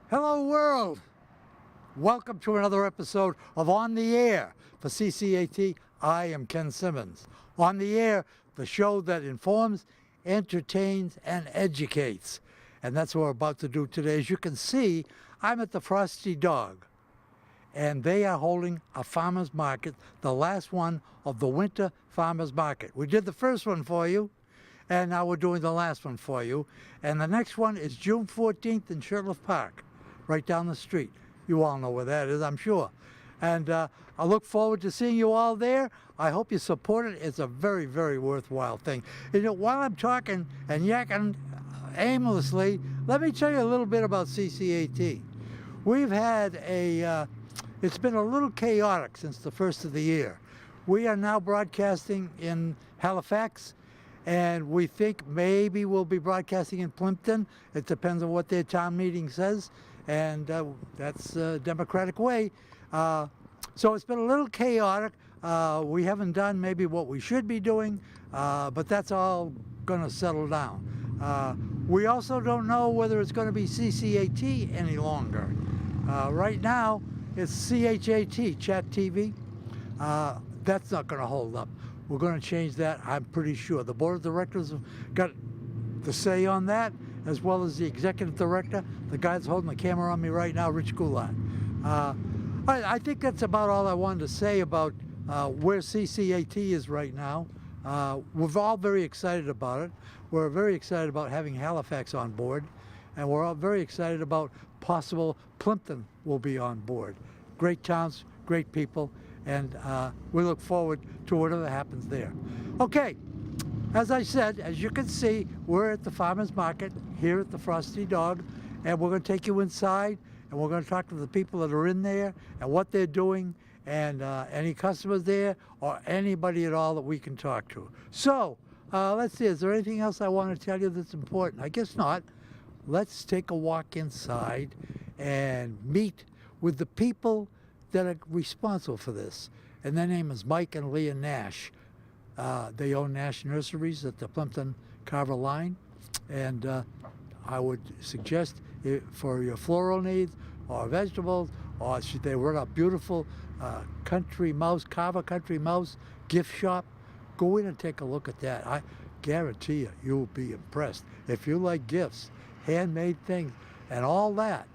Hello world! Welcome to another episode of On the Air. For CCAT, I am Ken Simmons. On the Air, the show that informs, entertains, and educates. And that's what we're about to do today. As you can see, I'm at the Frosty Dog. And they are holding a farmer's market, the last one of the winter farmer's market. We did the first one for you, and now we're doing the last one for you. And the next one is June 14th in Shirtliff Park, right down the street. You all know where that is, I'm sure. And I look forward to seeing you all there. I hope you support it. It's a very, very worthwhile thing. You know, while I'm talking and yakking aimlessly, let me tell you a little bit about CCAT. We've had it's been a little chaotic since the first of the year. We are now broadcasting in Halifax, and we think maybe we'll be broadcasting in Plimpton. It depends on what their town meeting says, and that's a democratic way. So it's been a little chaotic. We haven't done maybe what we should be doing, but that's all going to settle down. We also don't know whether it's going to be CCAT any longer. Right now, it's CHAT, Chat TV. That's not going to hold up. We're going to change that, I'm pretty sure. The board of directors have got the say on that, as well as the executive director, the guy that's holding the camera on me right now, Rich Goulart. I think that's about all I wanted to say about where CCAT is right now. We're all very excited about it. We're very excited about having Halifax on board, and we're all very excited about possible Plimpton will be on board. Great towns, great people, and we look forward to whatever happens there. Okay, as I said, as you can see, we're at the farmer's market here at the Frosty Dog, and we're going to take you inside, and we're going to talk to the people that are in there and what they're doing, and any customers there or anybody at all that we can talk to. So, let's see, is there anything else I want to tell you that's important? I guess not. Let's take a walk inside and meet with the people that are responsible for this. And their name is Mike and Leah Nash. They own Nash Nurseries at the Plimpton Carver line. And I would suggest for your floral needs or vegetables, or should they run a beautiful country mouse, Carver country mouse gift shop, go in and take a look at that. I guarantee you, you'll be impressed. If you like gifts, handmade things, and all that,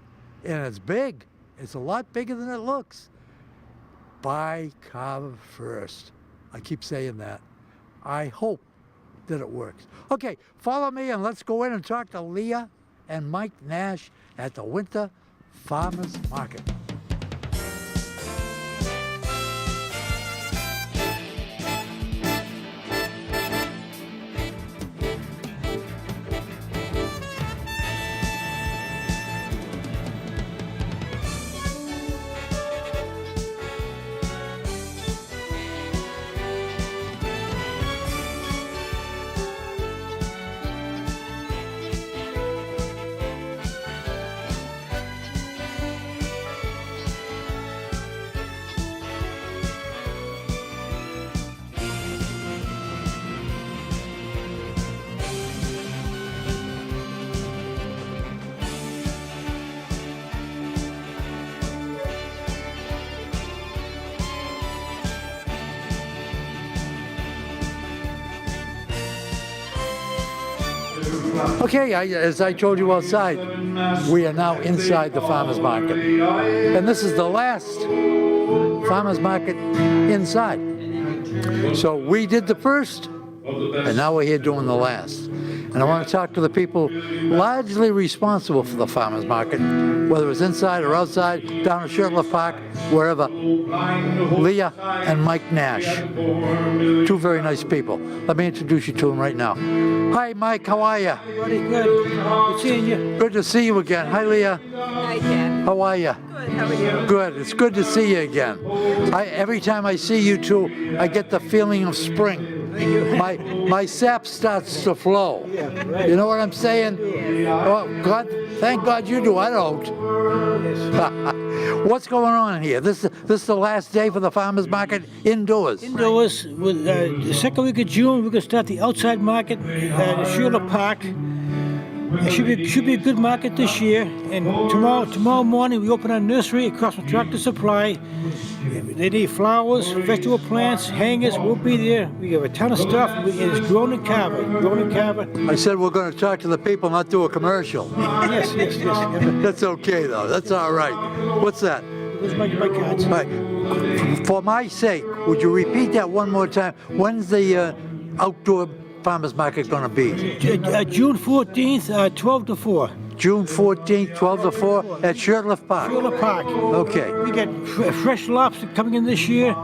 and it's big. It's a lot bigger than it looks. Buy Carver first. I keep saying that. I hope that it works. Okay, follow me and let's go in and talk to Leah and Mike Nash at the Winter Farmers Market. Okay, as I told you outside, we are now inside the farmer's market. And this is the last farmer's market inside. So we did the first, and now we're here doing the last. And I want to talk to the people largely responsible for the farmer's market, whether it's inside or outside, down at Shirtliff Park, wherever. Leah and Mike Nash, two very nice people. Let me introduce you to them right now. Hi, Mike, how are you? Everybody good. Good seeing you. Good to see you again. Hi, Leah. Hi, Ken. How are you? Good, how are you? Good. It's good to see you again. Every time I see you two, I get the feeling of spring. My sap starts to flow. Yeah, right. You know what I'm saying? Oh, God, thank God you do. I don't. What's going on here? This is the last day for the farmers market indoors. Indoors, with the second week of June, we're going to start the outside market at Shirtliff Park. It should be a good market this year. And tomorrow morning we open our nursery across from Tractor Supply. They need flowers, vegetable plants, hangers. We'll be there. We have a ton of stuff. It's grown in Carver. Grown in Carver. I said we're going to talk to the people, not do a commercial. Yes. That's okay, though. That's all right. What's that? Those are my cards. Right. For my sake, would you repeat that one more time? When's the outdoor farmers market going to be? June 14th, 12 to 4. June 14th, 12 to 4 at Shirtlift Park. Shirtlift Park. Okay. We got fresh lobster coming in this year.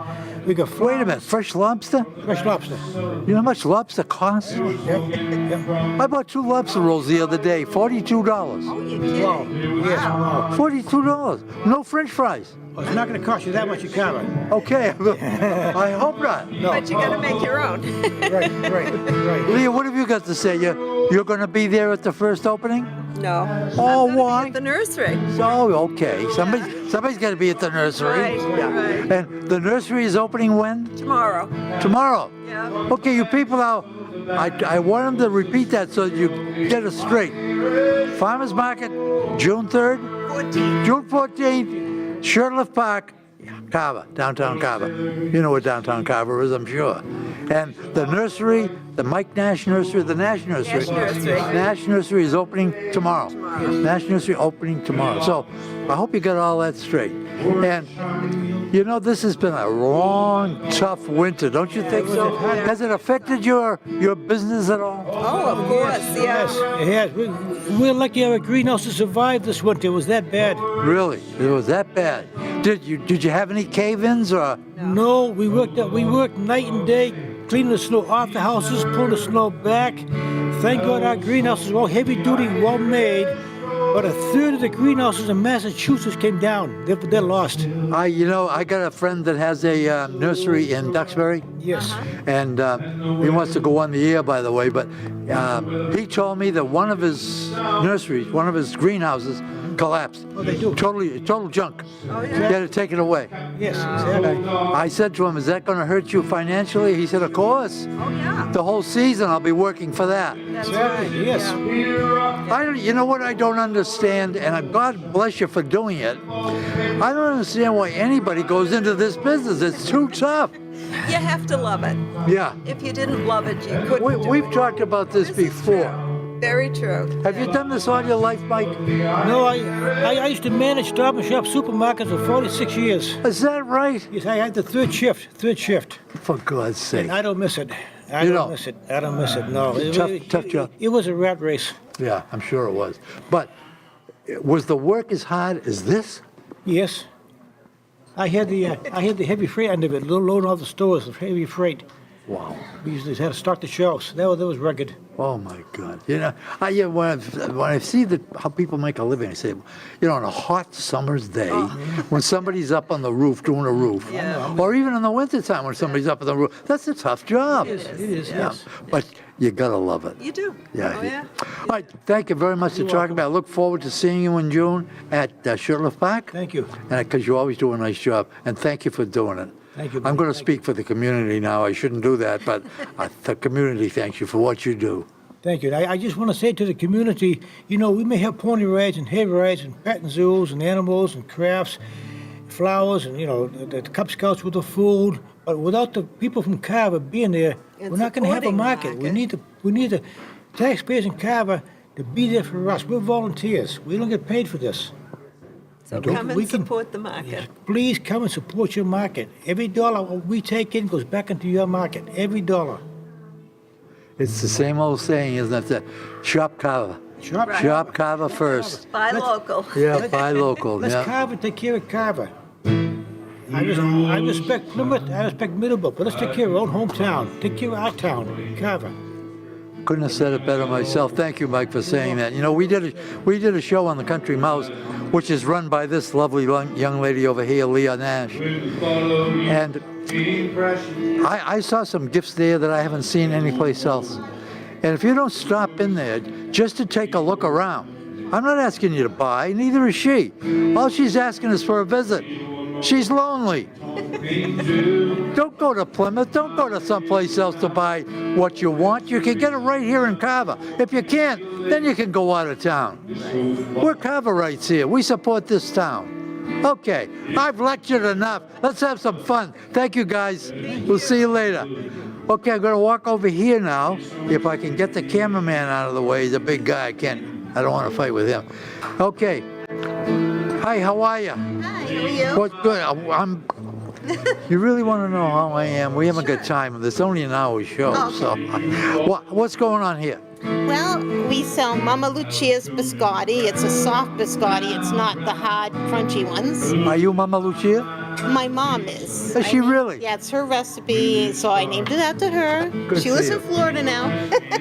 We got Wait a minute, fresh lobster? fresh lobster. You know how much lobster costs? Yeah. I bought 2 lobster rolls the other day, $42. Oh, you're kidding. Wow. Yes. Wow. $42. No French fries. Well, it's not going to cost you that much in Carver. Okay, I hope not. No. But you got to make your own. Right. Leah, what have you got to say? You're going to be there at the first opening? No. Oh, I'm gonna why? be at the nursery. Oh, okay. Somebody's got to be at the nursery. Right. And the nursery is opening when? Tomorrow. Tomorrow. Yeah. Okay, you people out. I want them to repeat that so you get it straight. Farmers Market, June 3rd, 14. June 14th, Shirtlift Park, Carver, downtown Carver. You know what downtown Carver is, I'm sure. And the nursery, the Mike Nash Nursery, the Nash Nursery. Nash Nursery. Nash Nursery is opening tomorrow. Nash Nursery opening tomorrow. So I hope you got all that straight. And you know, this has been a long, tough winter, don't you think so? Has it affected your business at all? Oh, of course. Yes, Yeah. it has. We're lucky our greenhouse to survive this winter. It was that bad. Really? It was that bad? Did you have any cave-ins or? No, we worked night and day, cleaning the snow off the houses, pulling the snow back. Thank God our greenhouse is all heavy duty, well made. But a third of the greenhouses in Massachusetts came down. They're lost. I got a friend that has a nursery in Duxbury. Yes. And he wants to go on the air, by the way, but he told me that one of his nurseries, one of his greenhouses, collapsed. Oh, they do. Total junk. Oh, He yeah. had to take it away. Yes, exactly. I said to him, is that going to hurt you financially? He said, of course. Oh, yeah. The whole season I'll be working for that. That's Exactly, right. yes. You know what I don't understand, and God bless you for doing it. I don't understand why anybody goes into this business. It's too tough. You have to love it. Yeah. If you didn't love it, you couldn't do We've it. talked about this This is before. true. Very true. Have you done this all your life, Mike? No, I used to manage Stop and Shop supermarkets for 46 years. Is that right? Yes, I had the third shift. For God's sake. And I don't miss it. I You don't don't? miss it. I don't miss it, no. Tough job. It was a rat race. Yeah, I'm sure it was. But was the work as hard as this? Yes. I had the heavy freight end of it, loading all the stores, the heavy freight. Wow. We used to have to stock the shelves. That was rugged. Oh my God! When I see how people make a living, I say, on a hot summer's day, when somebody's up on the roof doing a roof, Yeah. or even in the wintertime when somebody's up on the roof, that's a tough job. It is, yes. But you gotta love it. You do. Yeah. Oh, yeah. All right. Thank you very much for talking about. I look forward to seeing you in June at Shirtlift Park. Thank you. And because you always do a nice job, and thank you for doing it. Thank you. I'm going to speak for the community now. I shouldn't do that, but the community thanks you for what you do. Thank you. I just want to say to the community, we may have pony rides and hay rides and petting zoos and animals and crafts, flowers and, the Cub Scouts with the food, but without the people from Carver being there, And we're not going to have a supporting the market. We need the taxpayers in Carver to be there for us. We're volunteers. We don't get paid for this. So Don't- come we and can- support the market. Please come and support your market. Every dollar we take in goes back into your market. Every dollar. It's the same old saying, isn't it? That shop Carver. Shop, Right. Shop Carver first. Buy Let's- local. Yeah, buy local. Let's Yeah. Carver take care of Carver. I respect Plymouth, I respect Middlebrook, but let's take care of our own hometown. Take care of our town, Carver. Couldn't have said it better myself. Thank you, Mike, for saying that. We did a show on the Country Mouse, which is run by this lovely young lady over here, Leah Nash. And I saw some gifts there that I haven't seen anyplace else. And if you don't stop in there just to take a look around, I'm not asking you to buy, neither is she. All she's asking is for a visit. She's lonely. Don't go to Plymouth. Don't go to someplace else to buy what you want. You can get it right here in Carver. If you can't, then you can go out of town. We're Carverites here. We support this town. Okay, I've lectured enough. Let's have some fun. Thank you, guys. We'll see you later. Okay, I'm going to walk over here now. If I can get the cameraman out of the way. He's a big guy. I don't want to fight with him. Okay. Hi, how are you? Hi, how are you? What's good? You really want to know how I am? We haven't got time. It's only an hour show. Okay. So, what's going on here? Well, we sell Mama Lucia's biscotti. It's a soft biscotti. It's not the hard, crunchy ones. Are you Mama Lucia? My mom is. Is she really? Yeah, it's her recipe, so I named it after her. Good She for lives you. in Florida now.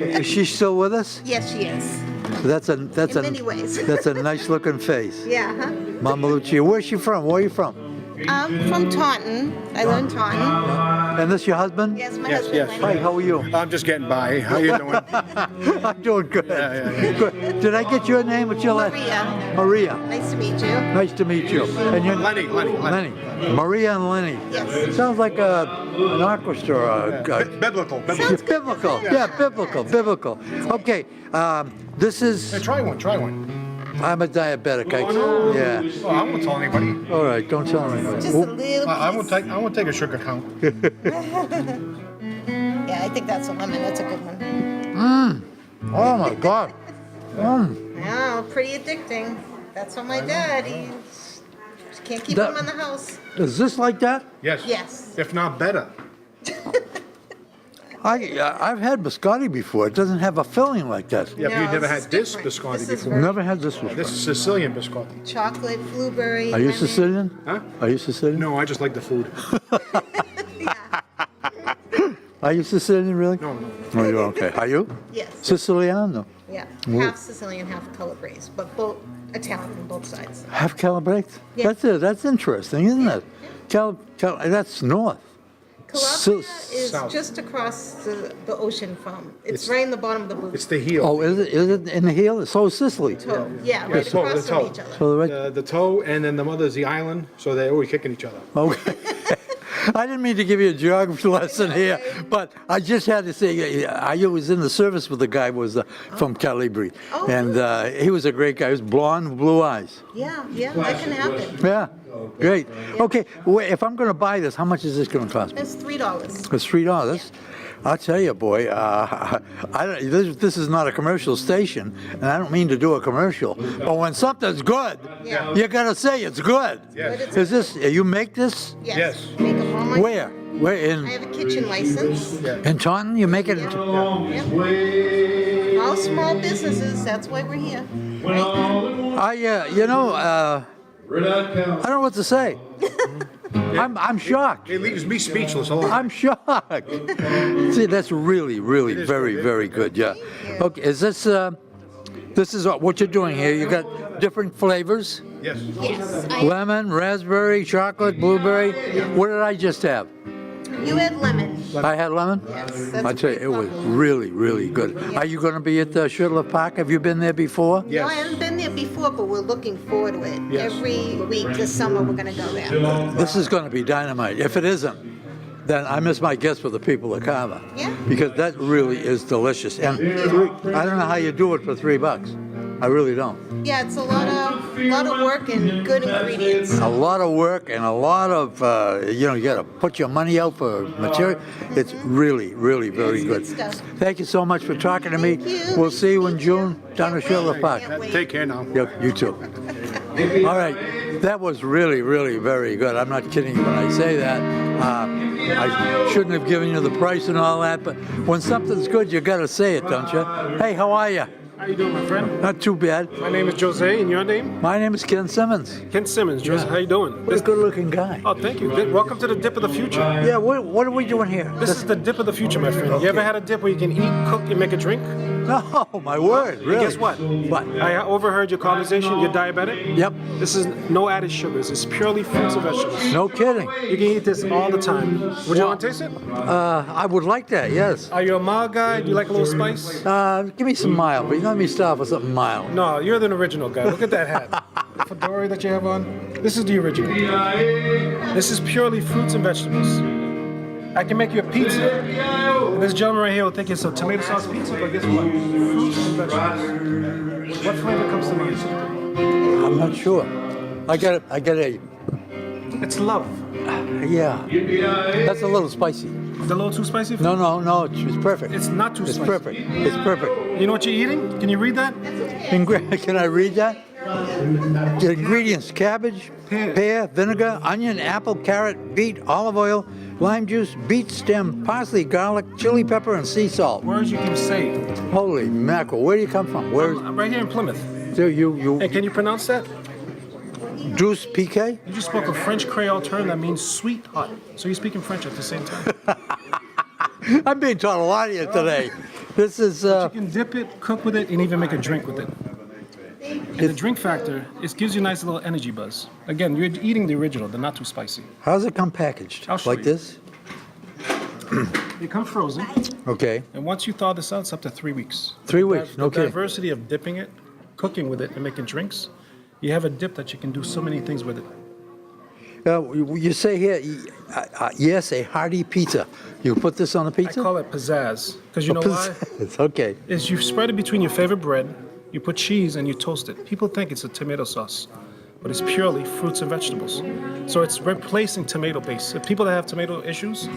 Is she still with us? Yes, she is. That's a In many ways. that's a nice looking face. Yeah, huh? Mama Lucia. Where's she from? Where are you from? I'm from Taunton. I live in Taunton. And this your husband? Yes, my Yes, husband. yes. Lenny. Hi, how are you? I'm just getting by. How you doing? I'm doing good. Yeah. Good. Did I get your name? What's your last? Maria. Maria. Nice to meet you. Nice to meet you. And your Lenny. Lenny. Maria and Lenny. Yes. Sounds like an orchestra. Biblical. Sounds good. Biblical. Yeah, biblical. Okay. This is. Hey, try one. I'm a diabetic. Oh, no. Yeah. Oh, I won't tell anybody. All right. Don't tell anybody. Just a little piece. I won't take a sugar count. Yeah, I think that's a lemon. That's a good one. Oh my God. Oh, pretty addicting. That's what my dad eats. Just can't keep That- him in the house. Is this like that? Yes. Yes. If not better. I've had biscotti before. It doesn't have a filling like that. Yeah, but No, you never this had is this different. biscotti This is before. very- Never had this before. This is Sicilian biscotti. Chocolate, blueberry. Are you lemon. Sicilian? Huh? Are you Sicilian? No, I just like the food. Are you Sicilian, really? No. Oh, you're okay. Are you? Yes. Siciliano? Yeah. Well- Half Sicilian, half Calabrese, but both Italian on both sides. Half Calabrese? Yeah. That's it. That's interesting, isn't it? That's north. Calabria S- is south. just across the ocean from. It's right in the bottom of the boot. It's the heel. Oh, is it in the heel? So is Sicily. toe. Yeah, right toe, across the from toe. each other. So right. The toe, and then the mother's the island, so they're always kicking each other. Okay. I didn't mean to give you a geography lesson here, but I just had to say, I was in the service with a guy who was from Calabria, Oh, and he was a great guy. He was blonde, blue eyes. Yeah, that can happen. Yeah, great. Okay, if I'm going to buy this, how much is this going to cost me? It's $3. It's $3. I'll tell you, boy, this is not a commercial station, and I don't mean to do a commercial, but when something's good, Yeah. you got to say it's good. Yes. Is this, you make this? Yes. Make them all my- Where? Where, I in have a kitchen license. in Taunton? You make it in All small businesses. That's why we're here. I don't know what to say. I'm shocked. It leaves me speechless. Hold on. I'm shocked. See, that's really, very good. Yeah. Okay, is this what you're doing here? You got different flavors? Yes. Yes. Lemon, raspberry, chocolate, blueberry. What did I just have? You had lemon. I had lemon? Yes. I tell you, it was really good. Are you going to be at the Sugarloaf Park? Have you been there before? No, I haven't been there before, but we're looking forward to it. Yes. Every week this summer we're going to go there. This is going to be dynamite. If it isn't, then I miss my guess for the people of Carver. Yeah. Because that really is delicious. And I don't know how you do it for $3. I really don't. Yeah, it's a lot of work and good ingredients. A lot of work and a lot of, you got to put your money out for material. It's really very good. stuff. Thank you so much for talking to me. Thank you. We'll see you in June down at Sugarloaf Park. Can't wait. Take care now. Yep, you too. All right, that was really very good. I'm not kidding when I say that. I shouldn't have given you the price and all that, but when something's good, you got to say it, don't you? Hey, how are you? How you doing, my friend? Not too bad. My name is Jose, and your name? My name is Ken Simmons. Ken Simmons. Jose, how you doing? What a good-looking guy. Oh, thank you. Welcome to the Dip of the Future. Yeah, what are we doing here? This is the Dip of the Future, my friend. You ever had a dip where you can eat, cook, and make a drink? No, my word, really. Guess what? What? I overheard your conversation. You're diabetic? Yep, This is no added sugars. It's purely fruits and vegetables. no kidding. You can eat this all the time. Would you want to taste it? I would like that, yes. Are you a mild guy? Do you like a little spice? Give me some mild, but let me start with something mild. No, you're the original guy. Look at that hat. the fedora that you have on, this is the original. This is purely fruits and vegetables. I can make you a pizza. And this gentleman right here will think it's a tomato sauce pizza, but guess what? Fruits and vegetables. What flavor comes to mind? I'm not sure. I got a, It's love. yeah. That's a little spicy. It's a little too spicy for you? No, it's perfect. It's not too It's spicy. perfect. It's perfect. You know what you're eating? Can you read that? Can I read that? The ingredients: cabbage, pear, vinegar, onion, apple, carrot, beet, olive oil, lime juice, beet stem, parsley, garlic, chili pepper, and sea salt. Words you can say. Holy mackerel! Where do you come from? Where? I'm right here in Plymouth. So you Hey, can you pronounce that? Douce piqué? You just spoke a French Creole term that means sweet hot. So you're speaking French at the same time. I'm being taught a lot here today. This is You can dip it, cook with it, and even make a drink with it. And the drink factor, it gives you a nice little energy buzz. Again, you're eating the original, the not too spicy. how's it come packaged? I'll show Like you. this? They come frozen, Okay. and once you thaw this out, it's up to 3 weeks. 3 weeks. The No kidding. diversity of dipping it, cooking with it, and making drinks, you have a dip that you can do so many things with it. You say here, yes, a hearty pizza. You put this on a I pizza? call it pizzazz, because you know why? It's okay. Is you spread it between your favorite bread, you put cheese, and you toast it. People think it's a tomato sauce, but it's purely fruits and vegetables. So it's replacing tomato base. If people that have tomato issues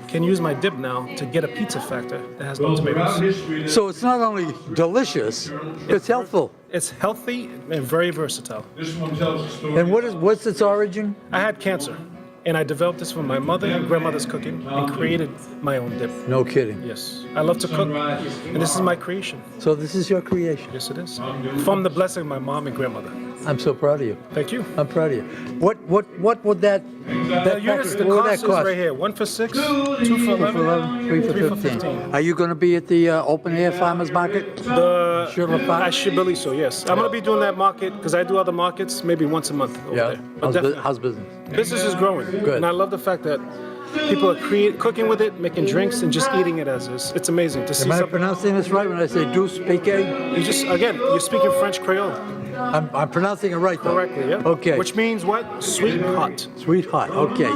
can use my dip now to get a pizza factor that has no tomatoes. So it's not only delicious, it's healthful. It's healthy and very versatile. And what's its origin? I had cancer, and I developed this from my mother and grandmother's cooking and created my own dip. No kidding. Yes, I love to cook, and this is my creation. So this is your creation. Yes, it is. From the blessing of my mom and grandmother. I'm so proud of you. Thank you. I'm proud of you. What would that The units, the what would cost that is cost? right here. 1 for 6, 2 for 11, 3 3 for for 15. 15. Are you going to be at the open air farmers market? Sugarloaf Park? I should believe so, yes. I'm going to be doing that market because I do other markets maybe once a month over Yeah. there. But definitely, How's business? business is growing. Good. And I love the fact that people are cooking with it, making drinks, and just eating it as is. It's amazing to see Am I something. pronouncing this right when I say douce piqué? You just, again, you're speaking French Creole I'm pronouncing it right though. correctly, yeah? Okay. Which means what? Sweet hot. Sweetheart. Okay.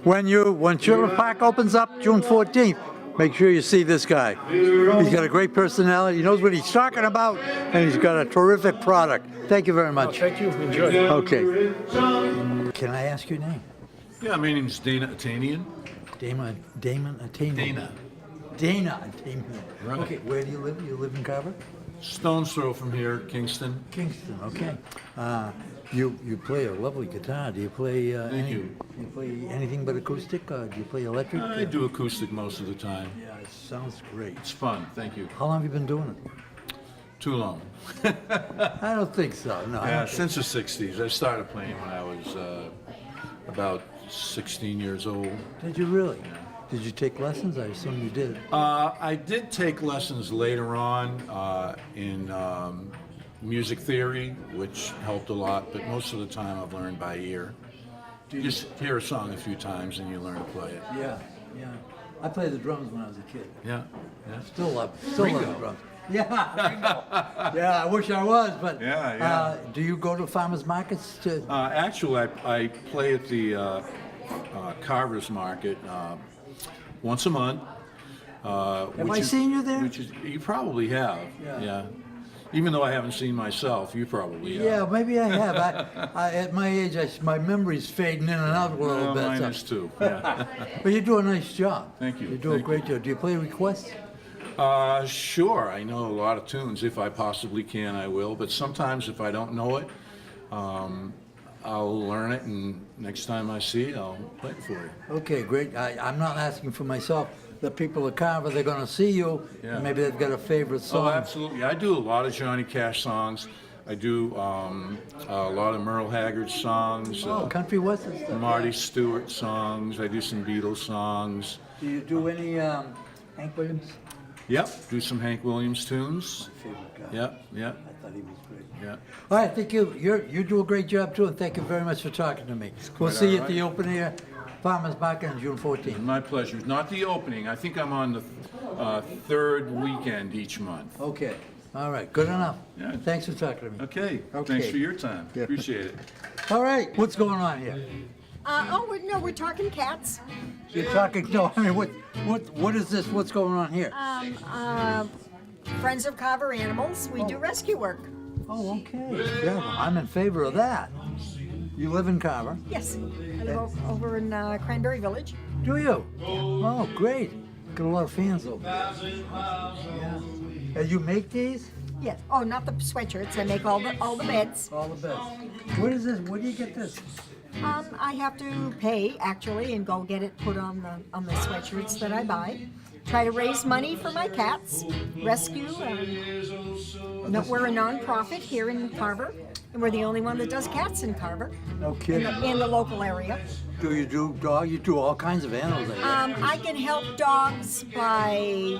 When Sugarloaf Park opens up June 14th, make sure you see this guy. He's got a great personality. He knows what he's talking about, and he's got a terrific product. Thank you very Oh, much. thank you. Enjoy. Okay. Can I ask your name? Yeah, my name's Dana Atanian. Damon Atanian. Dana Atanian. Right. Okay. Where do you live? You live in Carver? Stone's throw from here, Kingston. Kingston. Okay. You play a lovely guitar. Do you play Thank you. Do you play anything but acoustic? Or do you play electric? I do acoustic most of the time. Yeah, it sounds great. It's fun, thank you. How long have you been doing it? Too long. I don't think so. No. I Yeah, don't think- since the 60s. I started playing when I was about 16 years old. Did you really? Did you take lessons? I assume you did. I did take lessons later on in music theory, which helped a lot, but most of the time I've learned by ear. You just hear a song a few times and you learn to play it. Yeah, yeah. I played the drums when I was a kid. Yeah, yeah. Still love the drums. Yeah, Ringo. Yeah, I wish I was, but Yeah, yeah. Do you go to farmers markets to? Actually, I play at the Carver's Market once a month. Have I seen you there? Which is, you probably have. Yeah. Even though I haven't seen myself, you probably have. Yeah, maybe I have. At my age, my memory's fading in and out a little Well, bit. mine so- is too. Yeah. But you do a nice job. Thank you, You do a thank great job. Do you play requests? Sure, I know a lot of tunes. If I possibly can, I will. But sometimes if I don't know it, I'll learn it, and next time I see it, I'll play it for you. Okay, great. I'm not asking for myself. The people at Carver, they're going to see you. Yeah. And maybe they've got a favorite Oh, song. absolutely. I do a lot of Johnny Cash songs. I do a lot of Merle Haggard songs, Oh, country western stuff. Marty Stewart songs. I do some Beatles songs. Do you do any Hank Williams? Yep, do some Hank Williams tunes. Favorite guy. Yep, yep, I thought he was great. yep. All right, thank you. You do a great job too, and thank you very much for talking to me. We'll quite see you all at the open air farmers market on June 14th. My pleasure. Not the opening. I think I'm on the third weekend each month. Okay. All right, good enough. Yeah. Thanks for talking to me. Okay, Okay. thanks for your time. Yeah. Appreciate it. All right, what's going on here? We're talking cats. You're talking, no, I mean, what is this? What's going on here? Friends of Carver Animals. We do rescue work. Oh, okay. Yeah, well, I'm in favor of that. You live in Carver? Yes. I live over in Cranberry Village. Do you? Oh, great. Got a lot of fans over there. Yeah. And you make these? Yes. Oh, not the sweatshirts. I make all the beds. All the best. What is this? Where do you get this? I have to pay actually and go get it put on the sweatshirts that I buy. Try to raise money for my cats. Rescue. We're a non-profit here in Carver, and we're the only one that does cats in Carver. No kidding. In the local area. Do you do dog? You do all kinds of animals, I guess. I can help dogs by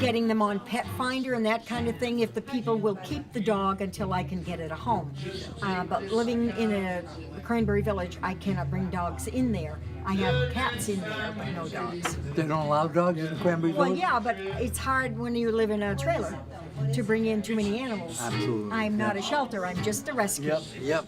getting them on Pet Finder and that kind of thing if the people will keep the dog until I can get it a home. But living in a Cranberry Village, I cannot bring dogs in there. I have cats in there, but no dogs. They don't allow dogs in Cranberry Village? Well, yeah, but it's hard when you live in a trailer to bring in too many animals. Absolutely. I'm not a shelter. I'm just a rescue. Yep.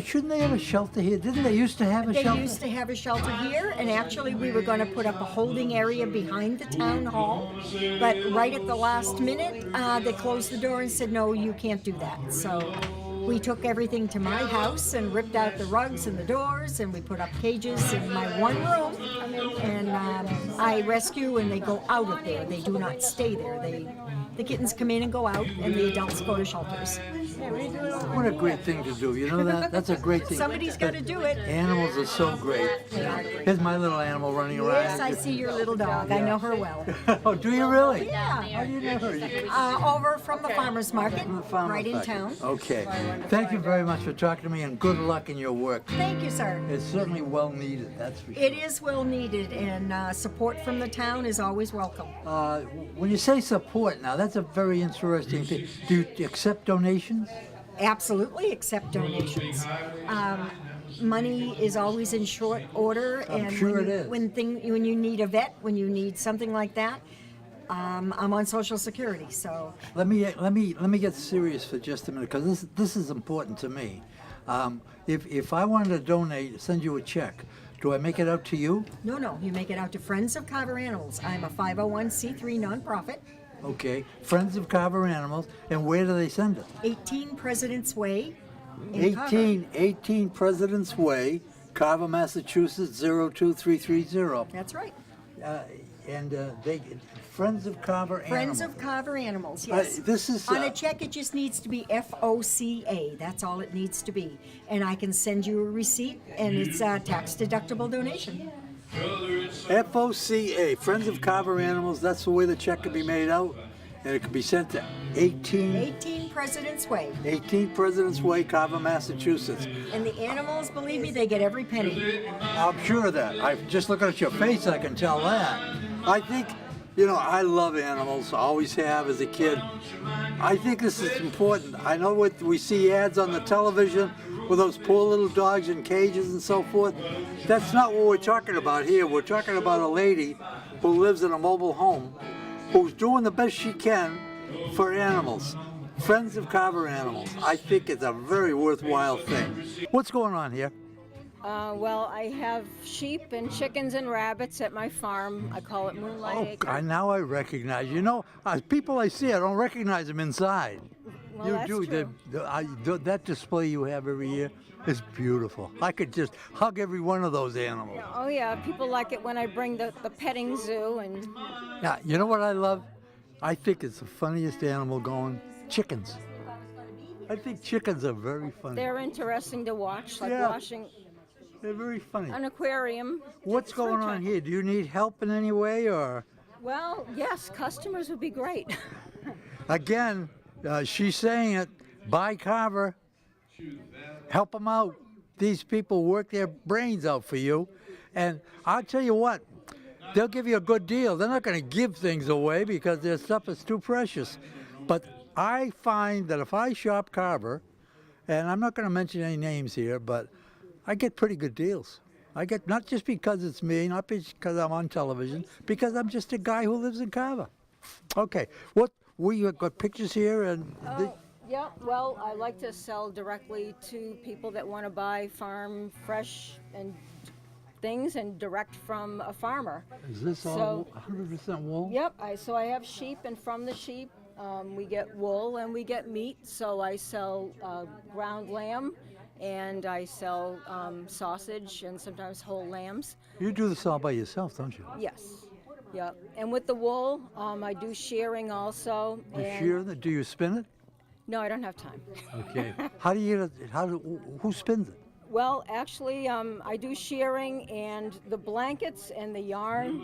Shouldn't they have a shelter here? Didn't they used to have a They shelter? used to have a shelter here, and actually we were going to put up a holding area behind the town hall. But right at the last minute, they closed the door and said, no, you can't do that. So we took everything to my house and ripped out the rugs and the doors, and we put up cages in my one room. And I rescue, and they go out of there. They do not stay there. The kittens come in and go out, and the adults go to shelters. What a great thing to do. You know that? That's a great thing. Somebody's got to do it. Animals are so great. They are great. Here's my little animal running around. Yes, I see your little dog. I know her well. Oh, do you really? Yeah. How do you know her? Over from the farmer's market, right in town. Okay. Thank you very much for talking to me, and good luck in your work. Thank you, sir. It's certainly well needed, that's for sure. It is well needed, and support from the town is always welcome. When you say support now, that's a very interesting thing. Do you accept donations? Absolutely accept donations. Money is always in short order, and sure when it is. when you need a vet, when you need something like that, I'm on Social Security, so Let me get serious for just a minute, because this is important to me. If I wanted to donate, send you a check, do I make it out to you? no, you make it out to Friends of Carver Animals. I'm a 501c3 nonprofit. Okay. Friends of Carver Animals, and where do they send it? 18 President's Way in Carver. 18 President's Way, Carver, Massachusetts, 02330. That's right. And they, Friends of Carver Animals. Friends of Carver Animals, yes. This is, On a check, it just needs to be FOCA. That's all it needs to be. And I can send you a receipt, and it's a tax-deductible donation. FOCA, Friends of Carver Animals, that's the way the check can be made out, and it can be sent to 18 President's Way. 18 President's Way, Carver, Massachusetts. And the animals, believe me, they get every penny. I'm sure of that. I just looking at your face, I can tell that. I think, I love animals. I always have as a kid. I think this is important. I know what we see ads on the television with those poor little dogs in cages and so forth. That's not what we're talking about here. We're talking about a lady who lives in a mobile home who's doing the best she can for animals. Friends of Carver Animals. I think it's a very worthwhile thing. What's going on here? Well, I have sheep and chickens and rabbits at my farm. I call it Moonlight Acre. Now I recognize. People I see, I don't recognize them inside. Well, You that's do. true. That display you have every year is beautiful. I could just hug every one of those animals. Oh yeah, people like it when I bring the petting zoo and Yeah, you know what I love? I think it's the funniest animal going. Chickens. I think chickens are very funny. they're interesting to watch, like Yeah. washing They're very funny. an aquarium. What's going on here? Do you need help in any way, or? Well, yes, customers would be great. Again, she's saying it. Buy Carver. Help them out. These people work their brains out for you. And I'll tell you what, they'll give you a good deal. They're not going to give things away because their stuff is too precious. But I find that if I shop Carver, and I'm not going to mention any names here, but I get pretty good deals. I get, not just because it's me, not because I'm on television, because I'm just a guy who lives in Carver. Okay, we got pictures here, and Yeah, well, I like to sell directly to people that want to buy farm fresh and things and direct from a farmer. is this all 100% wool? Yep, so I have sheep, and from the sheep we get wool and we get meat. So I sell ground lamb, and I sell sausage and sometimes whole lambs. You do this all by yourself, don't you? Yes, yep. And with the wool, I do shearing also. You and shear it? Do you spin it? No, I don't have time. Okay. How do you get it? Who spins it? Well, actually, I do shearing, and the blankets and the yarn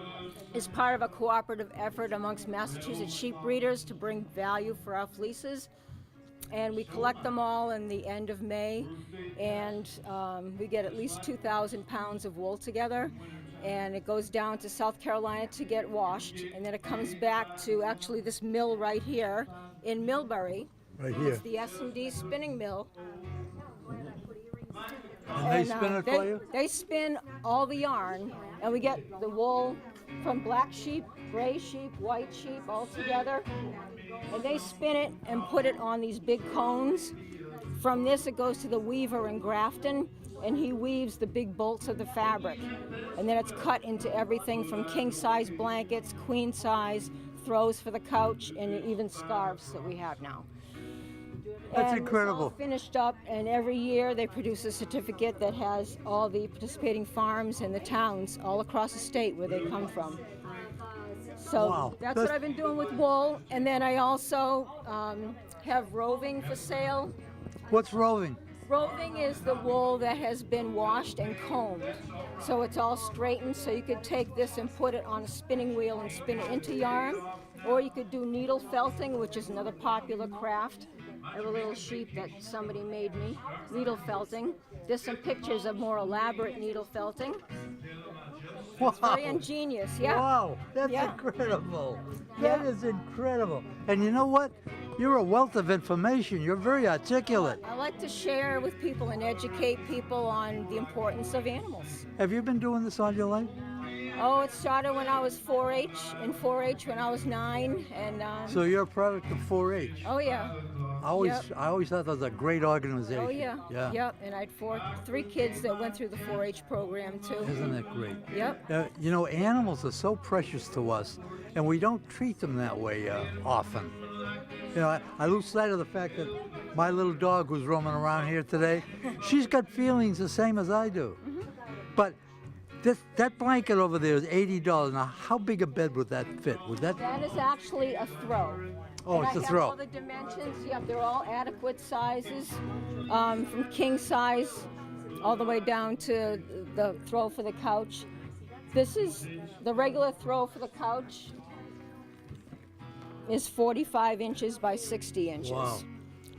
is part of a cooperative effort amongst Massachusetts sheep breeders to bring value for our fleeces. And we collect them all in the end of May, and we get at least 2,000 pounds of wool together. And it goes down to South Carolina to get washed, and then it comes back to actually this mill right here in Millbury. Right here. It's the S&D spinning mill. And they spin it for you? They spin all the yarn, and we get the wool from black sheep, gray sheep, white sheep all together. And they spin it and put it on these big cones. From this, it goes to the weaver in Grafton, and he weaves the big bolts of the fabric. And then it's cut into everything from king-size blankets, queen-size, throws for the couch, and even scarves that we have now. That's And incredible. It's all finished up, and every year they produce a certificate that has all the participating farms and the towns all across the state where they come from. So Wow. that's what I've been doing with wool, and then I also have roving for sale. What's roving? Roving is the wool that has been washed and combed. So it's all straightened, so you could take this and put it on a spinning wheel and spin it into yarn. Or you could do needle felting, which is another popular craft. I have a little sheep that somebody made me, needle felting. There's some pictures of more elaborate needle felting. Wow. It's very ingenious, yeah. Wow, that's Yeah. incredible. That Yeah. is incredible. And you know what? You're a wealth of information. You're very articulate. I like to share with people and educate people on the importance of animals. Have you been doing this all your life? Oh, it started when I was 4-H, in 4-H when I was 9, and So you're a product of 4-H. oh yeah, I always Yep. thought that was a great organization. oh yeah, Yeah. yep. And I had 3 kids that went through the 4-H program too. Isn't that great? Yep. You know, animals are so precious to us, and we don't treat them that way often. You know, I lose sight of the fact that my little dog who's roaming around here today, she's got feelings the same as I do. Mm-hmm. But that blanket over there is $80. Now, how big a bed would that fit? Would that? That is actually a throw. Oh, And it's a I have throw. all the dimensions. Yep, they're all adequate sizes, from king size all the way down to the throw for the couch. This is the regular throw for the couch. Is 45 inches by 60 inches. Wow.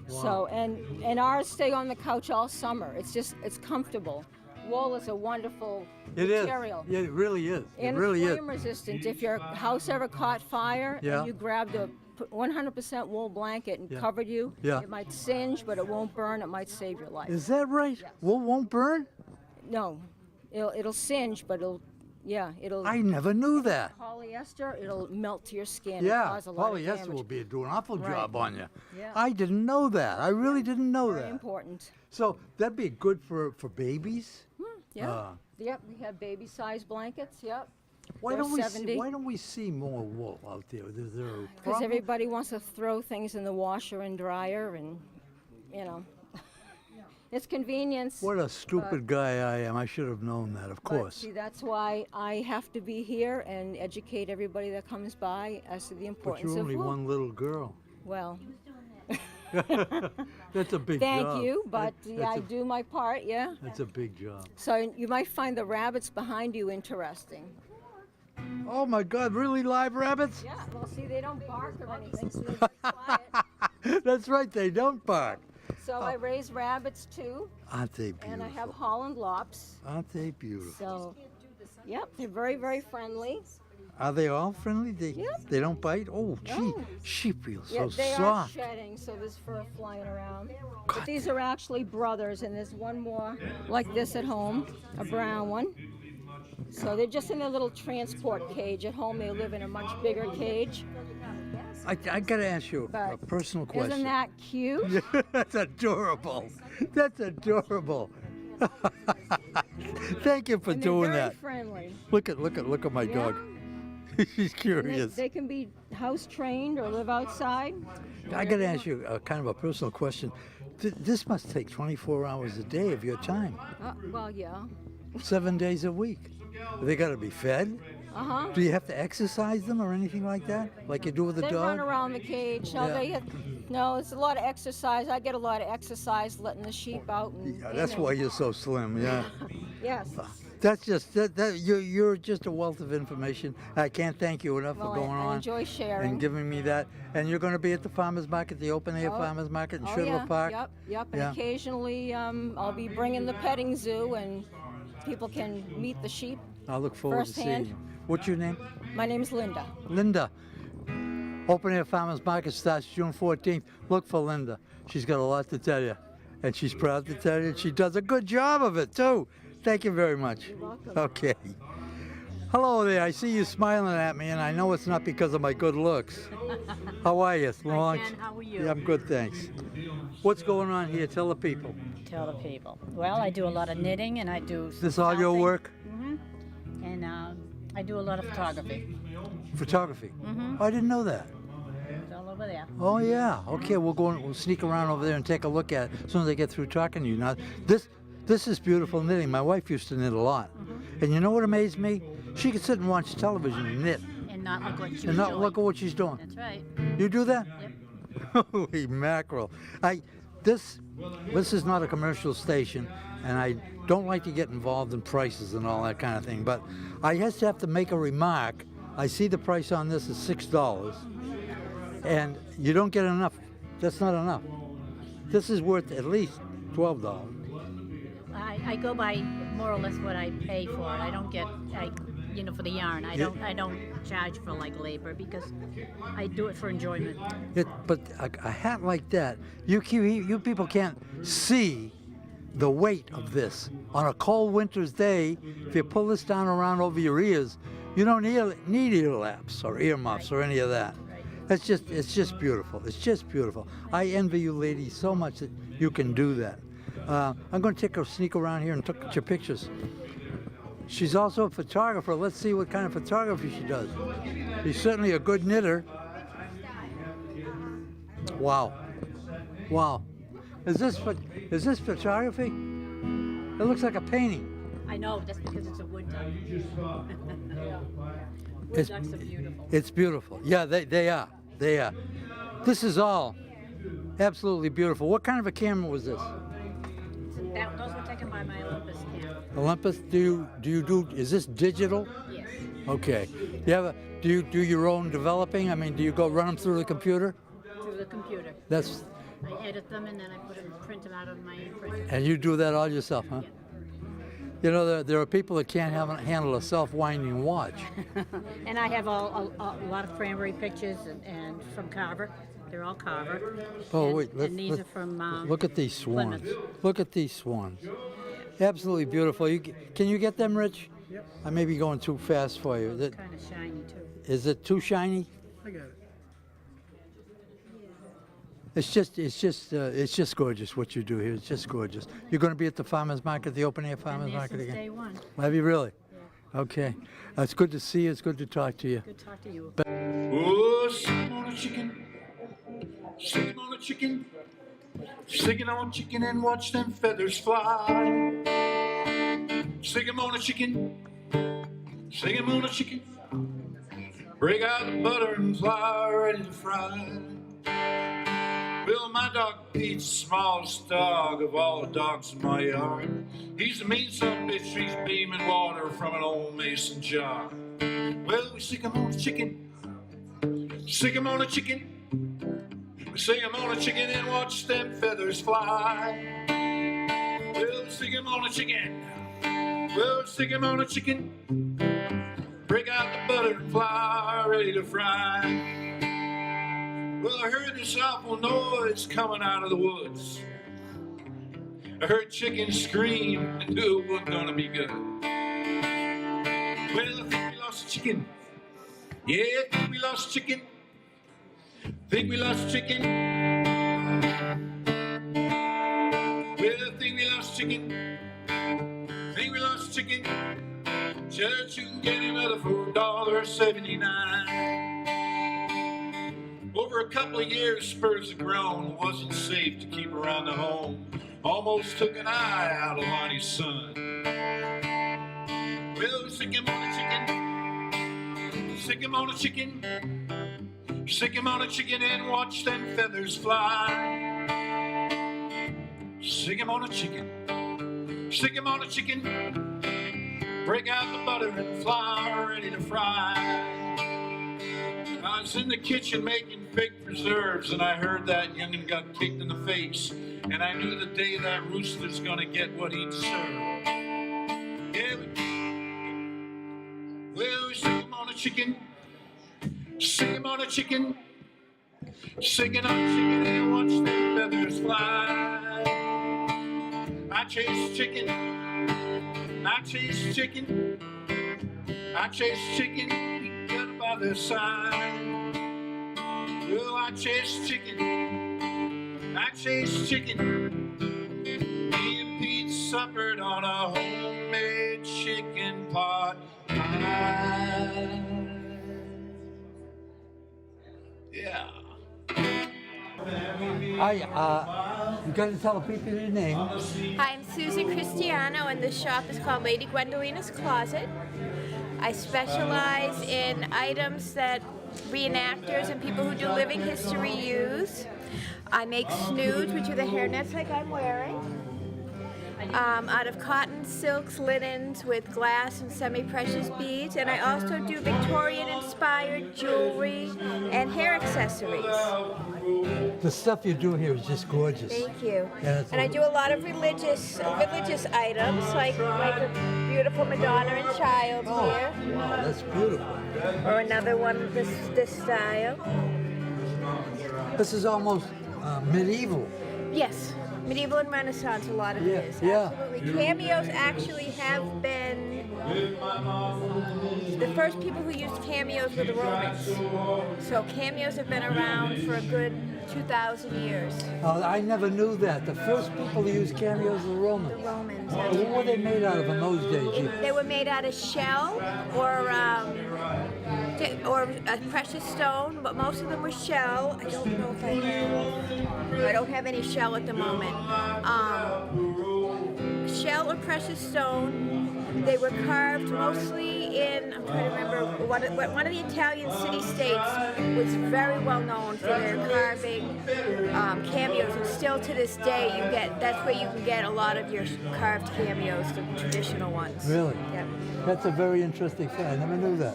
So and ours stay on the couch all summer. It's comfortable. Wool is a wonderful It is. material. Yeah, it really is. And it really it's is. flame resistant. If your house ever caught fire Yeah. and you grabbed a 100% wool blanket and Yeah. covered you, Yeah. it might singe, but it won't burn. It might save your life. Is that right? Wool won't burn? No, it'll singe, but it'll. I never knew that. Polyester, it'll melt to your skin and Yeah, cause a lot of polyester damage. will be doing an awful Right. job on you. Yeah. I didn't know that. I really didn't know Very that. important. So that'd be good for babies. Yeah. Yep, we have baby-sized blankets. Yep. Why They're don't we 70. see, why don't we see more wool out there? Is there a Because problem? everybody wants to throw things in the washer and dryer, and it's convenience. What a stupid guy I am. I should have known that, of But course. see, that's why I have to be here and educate everybody that comes by as to the But importance you're of only wool. one little girl. Well, That's a big job. thank you, but That's I do my part, yeah. That's a big job. So you might find the rabbits behind you interesting. Oh my God, really live rabbits? Yeah, well, see, they don't bark or anything, so they're very quiet. That's right, they don't bark. So I raise rabbits too, Aren't they beautiful? and I have Holland lops. Aren't they beautiful? So, yep, they're very, very friendly. Are they all friendly? Yep. They don't bite? Oh, gee, No. sheep feel Yeah, so they soft. are shedding, so there's fur flying around. But these are actually brothers, and there's one more like this at home, a brown one. So they're just in their little transport cage. At home, they live in a much bigger cage. I gotta ask you a But personal question. Isn't that cute? That's adorable. That's adorable. Thank you for And they're doing very that. friendly. Look at my dog. She's And curious. they can be house trained or live outside. I got to ask you kind of a personal question. This must take 24 hours a day of your time, Well, yeah. 7 days a week. They got to be fed. Uh-huh. Do you have to exercise them or anything like that, like you do with a They dog? run around the cage. No, Yeah. no, it's a lot of exercise. I get a lot of exercise letting the sheep out. Yeah, that's why you're so slim. Yeah. Yes. That's just you're just a wealth of information. I can't thank you enough Well, for going I on enjoy sharing. and giving me that. And you're going to be at the farmers market, the open air farmers market in Oh, Sugar yeah. Park. Yep. And Yeah. occasionally I'll be bringing the petting zoo and people can meet the sheep. I look forward to seeing Firsthand. you. What's your name? My name's Linda. Linda. Open air farmers market starts June 14th. Look for Linda. She's got a lot to tell you, and she's proud to tell you. She does a good job of it too. Thank you very much. You're welcome. Okay. Hello there. I see you smiling at me, and I know it's not because of my good looks. How are you? Hi, Ken. How are you? Yeah, I'm good, thanks. What's going on here? Tell the people. Tell the people. Well, I do a lot of knitting and I do. This all your work? And I do a lot of photography. Photography. Oh, I didn't know that. It's all over there. Oh yeah. Okay, we'll sneak around over there and take a look at it as soon as I get through talking to you. Now, this is beautiful knitting. My wife used to knit a lot, and you know what amazed me? She could sit and watch television and knit, And not look what you and not look at what she's doing. That's right. You do that? Yep. Holy mackerel! This is not a commercial station, and I don't like to get involved in prices and all that kind of thing. But I just have to make a remark. I see the price on this is $6, and you don't get enough. That's not enough. This is worth at least $12. I go by more or less what I pay for it. I don't get, for the yarn. I don't charge for like labor because I do it for enjoyment. But a hat like that, you people can't see the weight of this. On a cold winter's day, if you pull this down around over your ears, you don't need ear laps or earmuffs or any of that. It's just beautiful. It's just beautiful. I envy you ladies so much that you can do that. I'm going to take a sneak around here and look at your pictures. She's also a photographer. Let's see what kind of photography she does. She's certainly a good knitter. Wow. Wow. Is this photography? It looks like a painting. I know, that's because it's a wood duck. Wood It's- ducks are beautiful. It's beautiful. Yeah, they are. They are. This is all absolutely beautiful. What kind of a camera was this? Those were taken by my Olympus camera. Olympus, is this digital? Yes. Okay. Do you do your own developing? I mean, do you go run them through the computer? Through the computer. That's, I edit them and then I print them out of my printer. and you do that all yourself, huh? Yeah. You know, there are people that can't handle a self-winding watch. And I have a lot of cranberry pictures and from Carver. They're all Carver. Oh, and, wait. And these are from Look at these swans. Plymouth. Look at these swans. Absolutely beautiful. Can you get them, Rich? Yep. I may be going too fast for you. Kind of shiny too. Is it too shiny? I got it. It's just gorgeous what you do here. It's just gorgeous. You're going to be at the farmers market, the open air farmers Been there market since again. day one. Have you really? Okay. It's good to see you. It's good to talk to you. Good to talk to you. Oh, sitting on a chicken, sitting on a chicken, sitting on a chicken and watch them feathers fly. Sitting on a chicken, sitting on a chicken, break out the butter and fly ready to fry. Well, my dog Pete's the smallest dog of all the dogs in my yard. He's a mean son bitch, he's beaming water from an old mason jar. Well, we stick him on a chicken, stick him on a chicken, we stick him on a chicken and watch them feathers fly. Well, we stick him on a chicken, well, stick him on a chicken, break out the butter and fly ready to fry. Well, I heard this awful noise coming out of the woods. I heard chickens scream and knew it wasn't gonna be good. Well, I think we lost a chicken. Yeah, I think we lost a chicken. Think we lost chicken? Well, think we lost chicken? Think we lost chicken? Judge, you can get another for $1.79. Over a couple of years, Spurs have grown. Wasn't safe to keep around the home. Almost took an eye out of Lonnie's son. Well, sick him on a chicken. Sick him on a chicken. Sick him on a chicken and watch them feathers fly. Sick him on a chicken. Stick him on a chicken, break out the butter and flour ready to fry. I was in the kitchen making fake preserves and I heard that young'un got kicked in the face. And I knew the day that rooster's gonna get what he'd serve. Yeah, well, stick him on a chicken, stick him on a chicken, stick it on a chicken and watch them feathers fly. I chase chicken, I chase chicken, I chase chicken, got by the side. Well, I chase chicken, I chase chicken. Me and Pete suppered on a homemade chicken pot pie. Yeah. Hi, you got to tell the people your name. Hi, I'm Susan Cristiano, and the shop is called Lady Gwendolina's Closet. I specialize in items that reenactors and people who do living history use. I make snoods, which are the hairnets like I'm wearing, out of cotton, silks, linens with glass and semi-precious beads. And I also do Victorian-inspired jewelry and hair accessories. The stuff you do here is just gorgeous. Thank you. Yeah, And I do a lot of religious items, like a beautiful Madonna and Child here, Wow, that's beautiful. or another one of this style. This is almost medieval. Yes, medieval and Renaissance, a lot of Yeah, it is. yeah. Absolutely. Cameos actually have been, the first people who used cameos were the Romans. So cameos have been around for a good 2,000 years. I never knew that. The first people to use cameos were the Romans. The Romans. What were they made out of in those days? They were made out of shell or a precious stone, but most of them were shell. I don't know if I don't have any shell at the moment. Shell or precious stone. They were carved mostly in, I'm trying to remember, one of the Italian city-states was very well known for their carving cameos, and still to this day that's where you can get a lot of your carved cameos, the traditional ones. Really? Yep. That's a very interesting fact. I never knew that.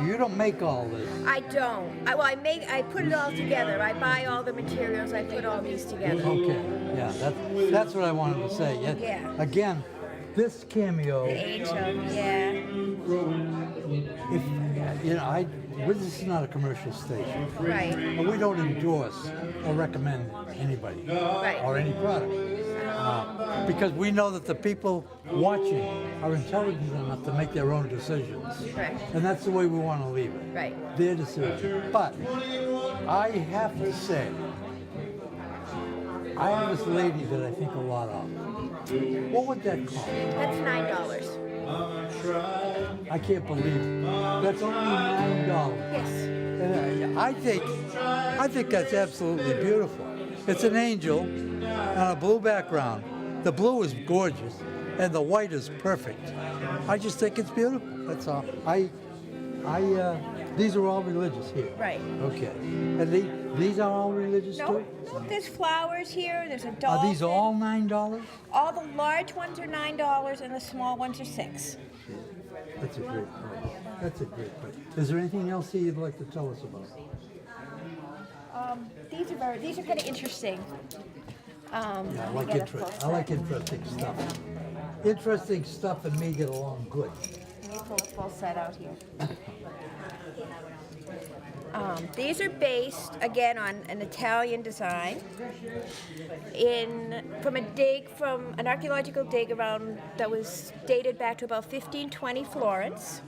You don't make all this? I don't. I put it all together. I buy all the materials. I put all these together. Okay. Yeah, that's what I wanted to say. Yeah. Again, this cameo. The angel. Yeah. This is not a commercial station. Right. And we don't endorse or recommend anybody Right. or any product. Because we know that the people watching are intelligent enough to make their own decisions. Right. And that's the way we want to leave it. Right. Their decision. But I have to say, I have this lady that I think a lot of. What would that cost? That's $9. I can't believe it. That's only $9. Yes. And I think that's absolutely beautiful. It's an angel on a blue background. The blue is gorgeous, and the white is perfect. I just think it's beautiful. That's all. These are all religious here. Right. Okay. And these are all religious No, too? there's flowers here. There's a dolphin. Are these all $9? All the large ones are $9, and the small ones are $6. That's a great price. That's a great price. Is there anything else that you'd like to tell us about? These are kind of interesting. Yeah, I like interesting stuff. Interesting stuff and me get along good. Let me pull a full set out here. These are based, again, on an Italian design from an archaeological dig around that was dated back to about 1520 Florence.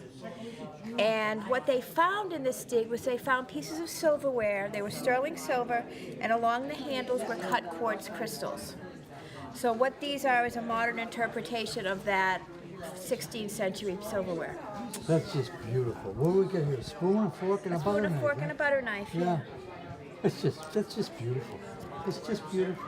And what they found in this dig was they found pieces of silverware. They were sterling silver, and along the handles were cut quartz crystals. So what these are is a modern interpretation of that 16th century silverware. That's just beautiful. What do we got here? A spoon, a fork, and a butter Spoon, a knife. fork, huh? and a butter knife. Yeah. That's just beautiful. It's just beautiful.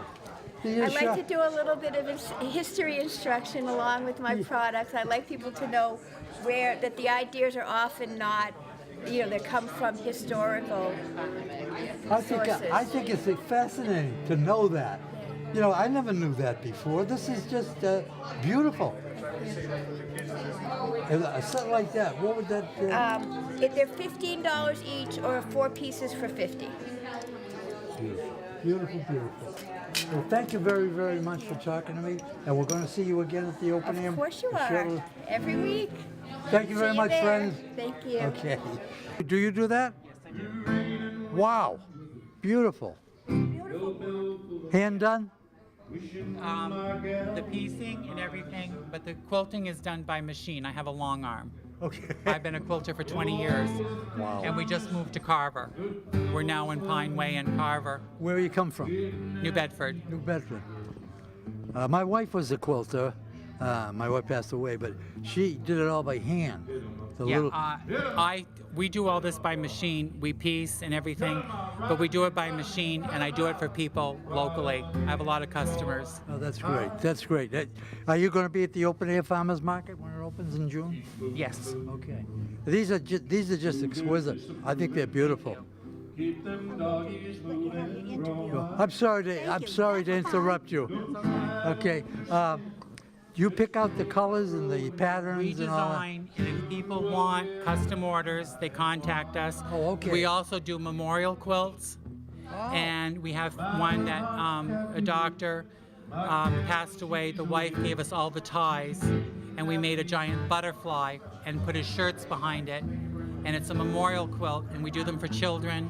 I like to do a little bit of history instruction along with my products. I like people to know that the ideas are often not, they come from historical sources. I think it's fascinating to know that. I never knew that before. This is just beautiful. A set like that, what would that? They're $15 each, or 4 pieces for $50. Beautiful, beautiful, beautiful. Well, thank you very, very much for talking to me, and we're going to see you again at the opening. Of course you are. Every week. Thank you very much, there. friends. Thank you. Okay. Do you do that? Yes, I do. Wow, beautiful. Hand done? The piecing and everything, but the quilting is done by machine. I have a long arm. Okay. I've been a quilter for 20 years. Wow. And we just moved to Carver. We're now in Pine Way and Carver, Where you come from? New Bedford. New Bedford. My wife was a quilter. My wife passed away, but she did it all by hand. We do all this by machine. We piece and everything, but we do it by machine, and I do it for people locally. I have a lot of customers. Oh, that's great. That's great. Are you going to be at the open air farmers market when it opens in June? Yes. Okay. These are just exquisite. I think they're beautiful. I'm sorry to interrupt you. Okay. You pick out the colors and the patterns We and all that? design, and if people want custom orders, they contact us. Oh, okay. We also do memorial quilts, and we have one that a doctor passed away. The wife gave us all the ties, and we made a giant butterfly and put his shirts behind it, and it's a memorial quilt, and we do them for children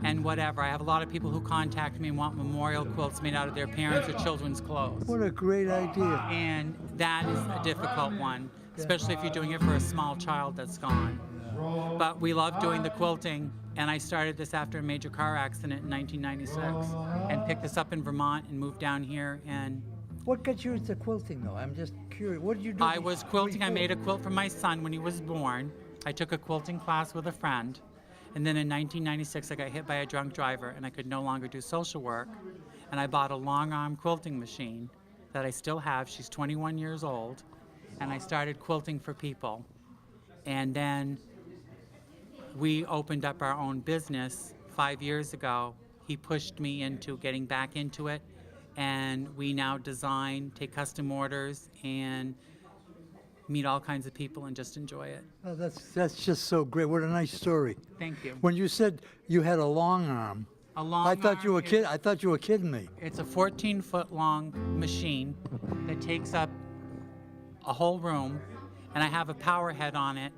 and whatever. I have a lot of people who contact me and want memorial quilts made out of their parents' or children's clothes. What a great idea. And that is a difficult one, especially if you're doing it for a small child that's gone. But we love doing the quilting, and I started this after a major car accident in 1996 and picked this up in Vermont and moved down here. And What got you into quilting, though? I'm just curious. What did you do? I was quilting. I made a quilt for my son when he was born. I took a quilting class with a friend. And then in 1996, I got hit by a drunk driver, and I could no longer do social work. And I bought a long-arm quilting machine that I still have. She's 21 years old. And I started quilting for people. And then we opened up our own business 5 years ago. He pushed me into getting back into it. And we now design, take custom orders, and meet all kinds of people and just enjoy it. Oh, that's just so great. What a nice story. Thank you. When you said you had a long arm, A long I thought you were arm is- I thought you were kidding me. It's a 14-foot long machine that takes up a whole room, and I have a power head on it,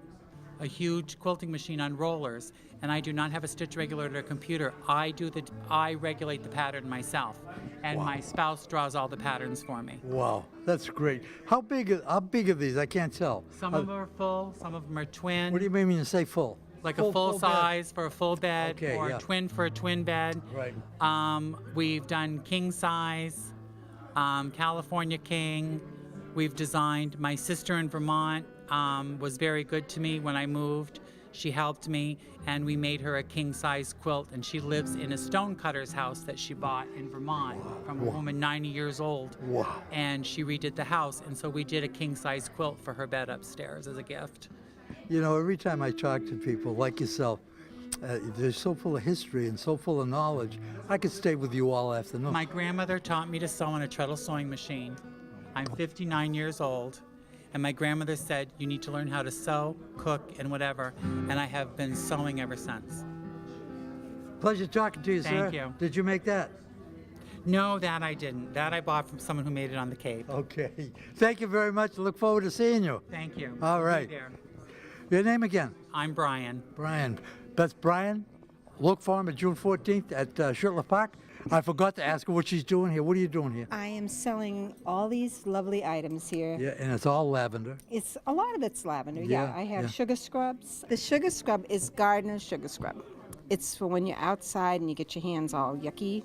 a huge quilting machine on rollers, and I do not have a stitch regulator or computer. I regulate the pattern myself, and my spouse draws all the patterns for me. Wow, that's great. How big are these? I can't tell. Some of them are full, some of them are twin. What do you mean when you say full? Like a full bed. size for a full bed, Okay, or yeah. a twin for a twin bed. Right. We've done king size, California king. We've designed. My sister in Vermont was very good to me when I moved. She helped me, and we made her a king size quilt, and she lives in a stonecutter's house that she bought in Vermont from a woman 90 years old. Wow. And she redid the house, and so we did a king size quilt for her bed upstairs as a gift. You know, every time I talk to people like yourself, they're so full of history and so full of knowledge. I could stay with you all afternoon. My grandmother taught me to sew on a treadle sewing machine. I'm 59 years old, and my grandmother said, you need to learn how to sew, cook, and whatever, and I have been sewing ever since. Pleasure talking to you, sir. Thank you. Did you make that? No, that I didn't. That I bought from someone who made it on the Cape. Okay. Thank you very much. Look forward to seeing you. Thank you. All I'll be right. there. Your name again? I'm Brian. Brian. That's Brian. Look for him at June 14th at Shirtler Park. I forgot to ask her what she's doing here. What are you doing here? I am selling all these lovely items here. Yeah, and it's all lavender. It's a lot of it's lavender. Yeah, Yeah, I have yeah. sugar scrubs. The sugar scrub is gardener sugar scrub. It's for when you're outside and you get your hands all yucky.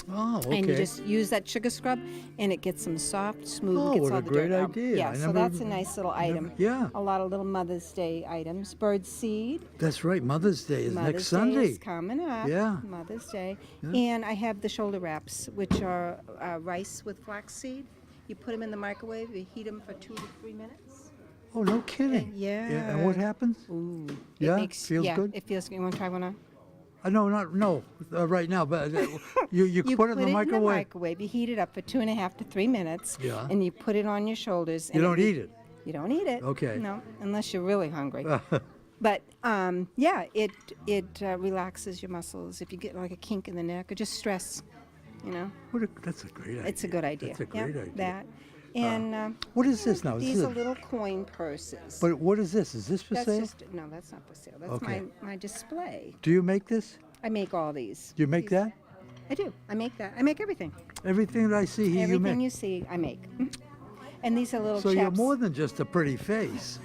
Oh, okay. And you just use that sugar scrub, and it gets them soft, smooth. Oh, gets what all a the great dirt out. idea. Yeah, I so never- that's a nice little item. yeah. A lot of little Mother's Day items. Bird seed. That's right. Mother's Day is Mother's next Day Sunday. is coming up. Yeah. Mother's Day. Yeah. And I have the shoulder wraps, which are rice with flaxseed. You put them in the microwave. You heat them for 2 to 3 minutes. Oh, no kidding. Yeah. And what happens? Ooh. Yeah? It makes, Feels good? It feels good. You want to try one on? No, right now. But you put it in the microwave. You heat it up for 2.5 to 3 minutes. Yeah. And you put it on your shoulders. You and don't eat it. You don't eat it. Okay. No, unless you're really hungry. But yeah, it relaxes your muscles if you get like a kink in the neck or just stress. You know. That's a great idea. It's a good idea. That's a great yeah, idea. That. And What is this now? these Is are this little coin purses. But what is this? Is this for That's sale? just no, that's not for sale. That's Okay. my display. Do you make this? I make all these. Do you make that? I do. I make that. I make everything. Everything that I see here, you Everything make. you see, I make. Mhm. And these are little So chaps. you're more than just a pretty face.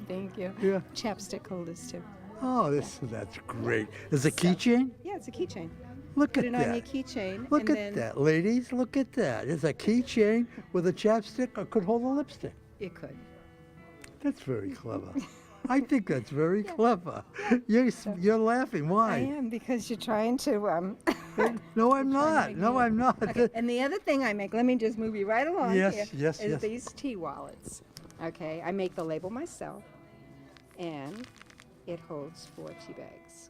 Thank you. Yeah. Chapstick holders too. Oh, that's great. Is it a keychain? Yeah, it's a keychain. Look Put at it on your that. keychain. Look and at then that, ladies. Look at that. It's a keychain with a chapstick or could hold a lipstick. It could. That's very clever. I think that's very clever. You're laughing. I Why? am because you're trying to. No, I'm not. No, I'm not. Okay. And the other thing I make, let me just move you right along Yes, here, yes, is yes. these tea wallets. Okay, I make the label myself, and it holds 4 tea bags.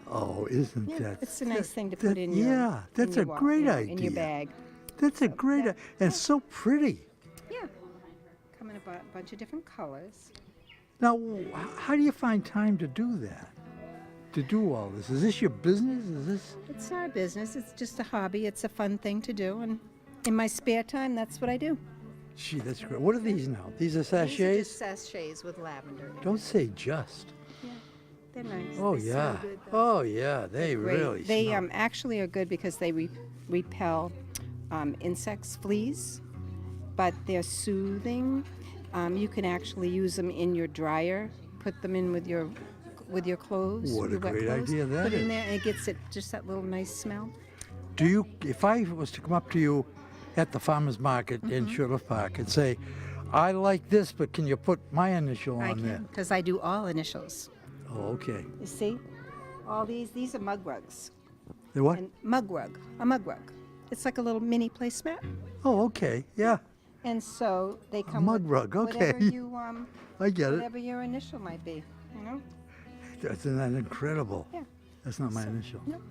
Oh, isn't Yeah, that? it's a nice thing to that- put in your. Yeah, that's a great idea. In your bag. That's a great idea. And so pretty. Yeah. Come in a bunch of different colors. Now, how do you find time to do that? To do all this? Is this your business? Is this? It's not a business. It's just a hobby. It's a fun thing to do, and in my spare time, that's what I do. Gee, that's great. What are these now? These are These are sachets? just sachets with lavender. in Don't it. say just. They're nice. Oh, They yeah. smell good, though. Oh, yeah. They Great. really They smell. actually are good because they repel insects, fleas, but they're soothing. You can actually use them in your dryer. Put them in with your clothes. What a your wet great clothes. idea that Put is. in there, and it gets it just that little nice smell. Do you, if I was to come up to you at the farmer's market in Mm-hmm. Sheriff Park and say, I like this, but can you put my initial I on there? can, because I do all initials. Oh, okay. You see, all these are mug rugs. The what? And mug rug, a mug rug. It's like a little mini placemat. Oh, okay. Yeah, And so they come mug with rug, whatever okay. you I get it. whatever your initial might be, you know? Isn't that incredible? Yeah. That's not my initial. no.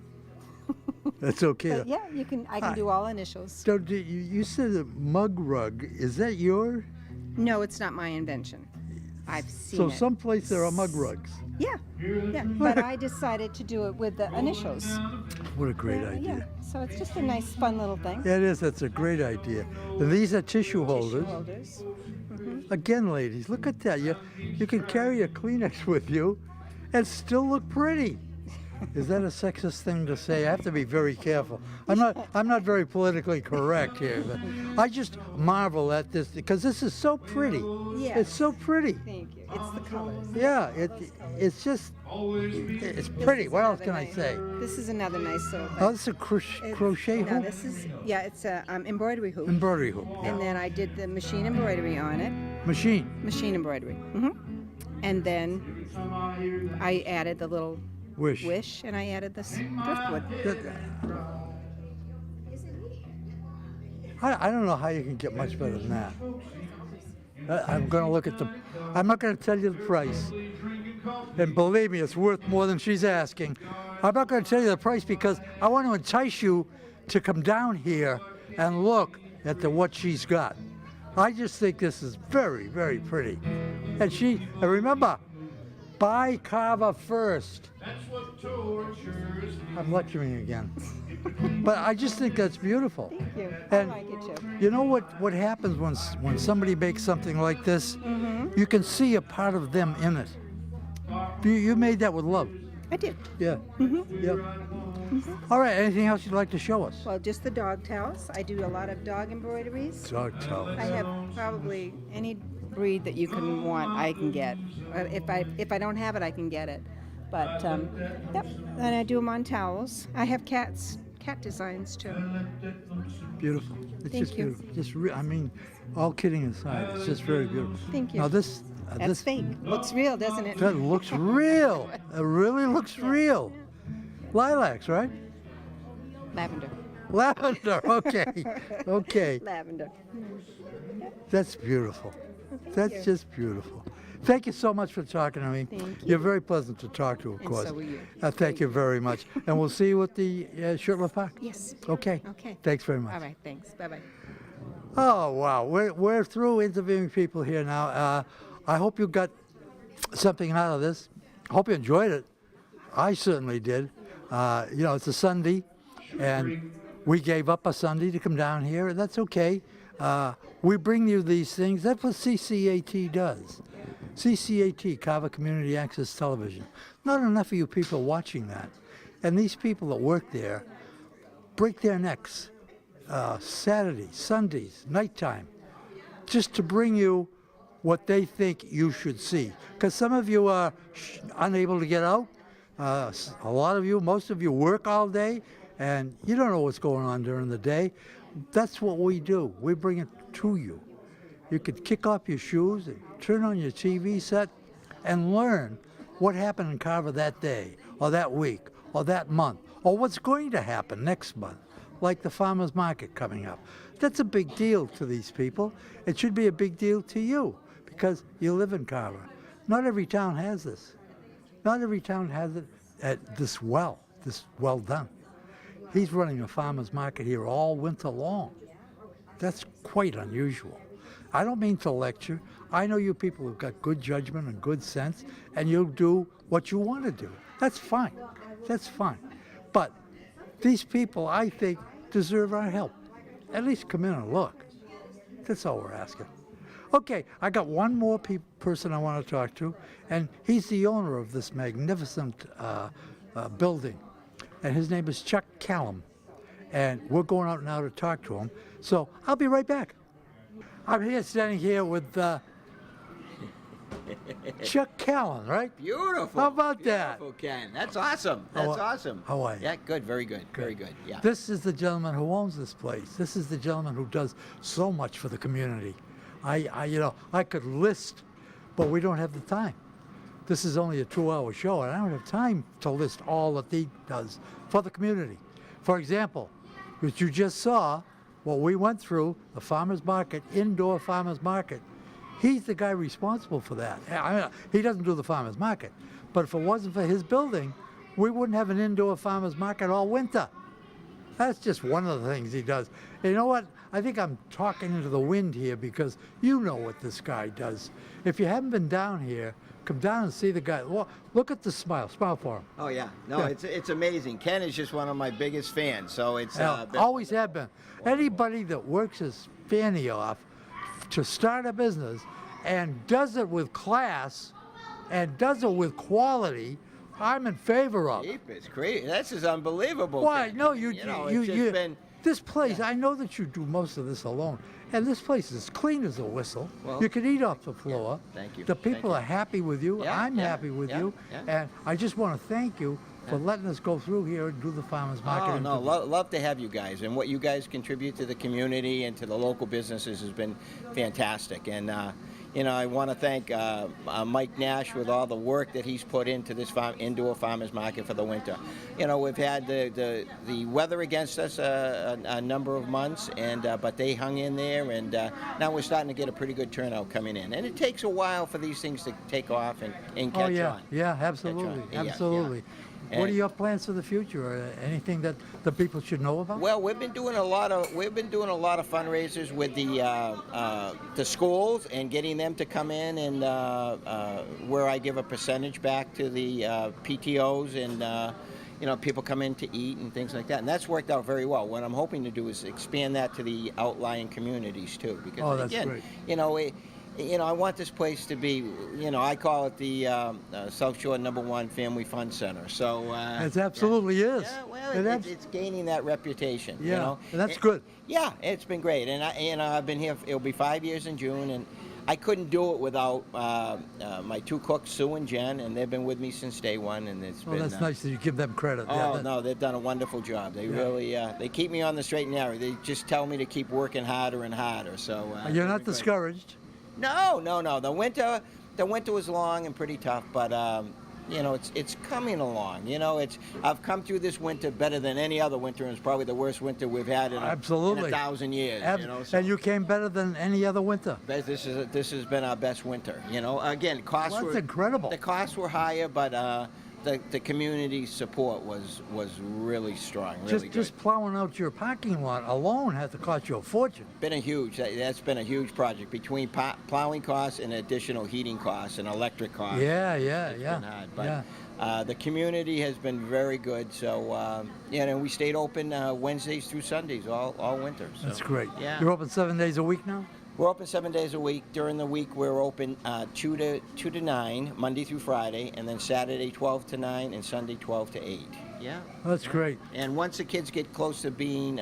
That's okay. But yeah, I can do all initials. So you said a mug rug. Is that your? No, it's not my invention. I've seen So it. someplace there are mug rugs. Yeah, yeah. But I decided to do it with the initials. What a great Yeah, idea. So it's just a nice, fun little thing. Yeah, it is. That's a great idea. And these are tissue holders. Holders. Again, ladies, look at that. You can carry a Kleenex with you and still look pretty. Is that a sexist thing to say? I have to be very careful. I'm not very politically correct here, but I just marvel at this because this is so pretty. Yeah. It's so pretty. Thank you. It's the colors. Yeah, it's just it's pretty. What else can I say? This is another nice little thing. Oh, this is a crochet No, hoop. this is it's a embroidery hoop. Embroidery hoop. And then I did the machine embroidery on it. Machine. Machine embroidery. And then I added the little wish, and I added this driftwood. I don't know how you can get much better than that. I'm going to look at I'm not going to tell you the price. And believe me, it's worth more than she's asking. I'm not going to tell you the price because I want to entice you to come down here and look at what she's got. I just think this is very, very pretty. And remember, buy Carver first. I'm lecturing again. But I just think that's beautiful. Thank you. And I like it too. you know what happens when somebody makes something like this? You can see a part of them in it. You made that with love. I did. Yeah. Yep. All right. Anything else you'd like to show us? Well, just the dog towels. I do a lot of dog embroideries. Dog towels. I have probably any breed that you can want, I can get. If I don't have it, I can get it. But yep, and I do them on towels. I have cat designs too. Beautiful. It's Thank just you. beautiful. Just I mean, all kidding aside, it's just very beautiful. Thank you. Now this. That's fake. Looks real, doesn't it? That looks real. It really looks real. Lilacs, right? Lavender. Lavender. Okay. Okay. Lavender. That's beautiful. That's just beautiful. Thank you so much for talking to me. Thank you. You're very pleasant to talk to, of And course. so are you. Thank you very much. And we'll see you at the Shirtlift Park. Yes. Okay. Okay. Thanks very much. All right. Thanks. Bye bye. Oh, wow. We're through interviewing people here now. I hope you got something out of this. I hope you enjoyed it. I certainly did. It's a Sunday, and we gave up a Sunday to come down here, and that's okay. We bring you these things. That's what CCAT does. CCAT, Carver Community Access Television. Not enough of you people watching that. And these people that work there break their necks Saturdays, Sundays, nighttime, just to bring you what they think you should see. Because some of you are unable to get out. A lot of you, most of you work all day, and you don't know what's going on during the day. That's what we do. We bring it to you. You could kick off your shoes and turn on your TV set and learn what happened in Carver that day, or that week, or that month, or what's going to happen next month, like the farmers market coming up. That's a big deal to these people. It should be a big deal to you, because you live in Carver. Not every town has this. Not every town has it this well done. He's running a farmer's market here all winter long. That's quite unusual. I don't mean to lecture. I know you people have got good judgment and good sense, and you'll do what you want to do. That's fine. That's fine. But these people, I think, deserve our help. At least come in and look. That's all we're asking. Okay, I got one more person I want to talk to, and he's the owner of this magnificent building, and his name is Chuck Callum, and we're going out now to talk to him. So I'll be right back. I'm here standing here with Chuck Callum, right? Beautiful. How about that? Beautiful, Ken. That's awesome. That's awesome. How are you? Yeah, good. Very good. Very good. Yeah. This is the gentleman who owns this place. This is the gentleman who does so much for the community. I could list, but we don't have the time. This is only a 2-hour show, and I don't have time to list all that he does for the community. For example, what you just saw, what we went through, the farmers market, indoor farmers market, he's the guy responsible for that. I mean, he doesn't do the farmers market, but if it wasn't for his building, we wouldn't have an indoor farmers market all winter. That's just one of the things he does. And you know what? I think I'm talking into the wind here because you know what this guy does. If you haven't been down here, come down and see the guy. Well, look at the smile. Smile for him. Oh yeah. No, Yeah. it's amazing. Ken is just one of my biggest fans. So it's Always have been. Anybody that works his fanny off to start a business and does it with class and does it with quality, I'm in favor of. It's great. This is unbelievable. Why? Ken. No, it's just been. This place, I know that you do most of this alone, and this place is clean as a whistle. Well, you can eat off the floor. Thank you. The people Thank are happy with you. Yeah, I'm yeah, happy with yeah, you. yeah. And I just want to thank you for letting us go through here and do the farmers market. Oh no, love to have you guys, and what you guys contribute to the community and to the local businesses has been fantastic. And I want to thank Mike Nash with all the work that he's put into this indoor farmers market for the winter. We've had the weather against us a number of months, but they hung in there, and now we're starting to get a pretty good turnout coming in. And it takes a while for these things to take off and catch on. Yeah, absolutely, Yeah, absolutely. yeah. What are your plans for the future? Or anything that the people should know about? Well, we've been doing a lot of fundraisers with the schools and getting them to come in, and where I give a percentage back to the PTOs, and people come in to eat and things like that, and that's worked out very well. What I'm hoping to do is expand that to the outlying communities too, because that's again, great. you know, I want this place to be, you know, I call it the South Shore #1 Family Fun Center. So It absolutely is. yeah, well, it's gaining that reputation. Yeah, you know? and that's good. Yeah, it's been great, and I've been here. It'll be 5 years in June, and I couldn't do it without my two cooks, Sue and Jen, and they've been with me since day one. And it's Well, been. that's nice that you give them credit. Oh no, they've done a wonderful job. They really they keep me on the straight and narrow. They just tell me to keep working harder and harder. So You're not discouraged. No. The winter was long and pretty tough, but you know, it's coming along. You know, I've come through this winter better than any other winter, and it's probably the worst winter we've had in a 1,000 years. You know, so And you came better than any other winter. this has been our best winter. You know, again, costs Well, were that's incredible. The costs were higher, but the community support was really strong. Really Just plowing out your parking lot alone had to cost you a fortune. That's been a huge project between plowing costs and additional heating costs and electric costs. Yeah. It's been hard, but the community has been very good. So and we stayed open Wednesdays through Sundays all winter. So, That's great. Yeah. You're open 7 days a week now? We're open 7 days a week. During the week, we're open 2 to 9, Monday through Friday, and then Saturday 12 to 9, and Sunday 12 to 8. Yeah. That's great. And once the kids get close to being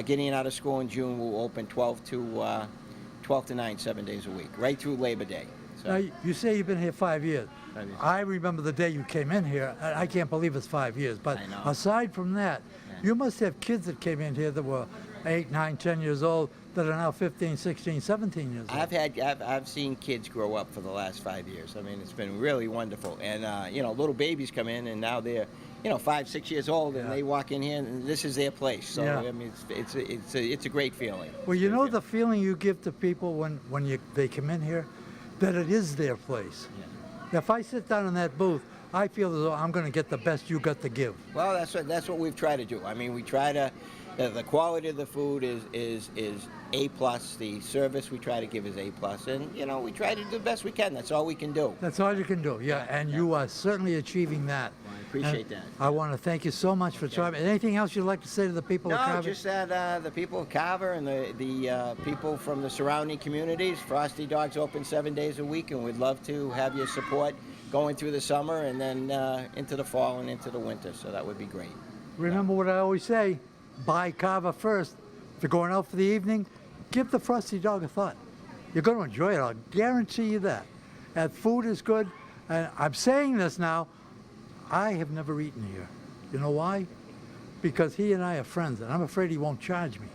getting out of school in June, we'll open 12 to 9, 7 days a week, right through Labor Day. So, Now, you say you've been here 5 years. 5 years. I remember the day you came in here. I can't believe it's 5 years. But I know. aside from that, you must have kids that came in here that were 8, 9, 10 years old that are now 15, 16, 17 years old. I've seen kids grow up for the last 5 years. I mean, it's been really wonderful. And you know, little babies come in, and now they're 5, 6 years old, and they walk in here, and this is their place. So I mean, it's a great feeling. Well, you know the feeling you give to people when they come in here, that it is their place. Yeah. If I sit down in that booth, I feel as though I'm going to get the best you got to give. Well, that's what we've tried to do. I mean, we try to. The quality of the food is A+. The service we try to give is A+. And you know, we try to do the best we can. That's all we can do. That's all you can do. Yeah, and you are certainly achieving that. Well, I appreciate And that. I want to thank you so much for coming. Anything else you'd like to say to the people of No, Carver? just that the people of Carver and the people from the surrounding communities, Frosty Dog's open 7 days a week, and we'd love to have your support going through the summer and then into the fall and into the winter. So that would be great. Remember what I always say, buy Carver first. If you're going out for the evening, give the Frosty Dog a thought. You're going to enjoy it, I'll guarantee you that. And food is good, and I'm saying this now, I have never eaten here. You know why? Because he and I are friends, and I'm afraid he won't charge me.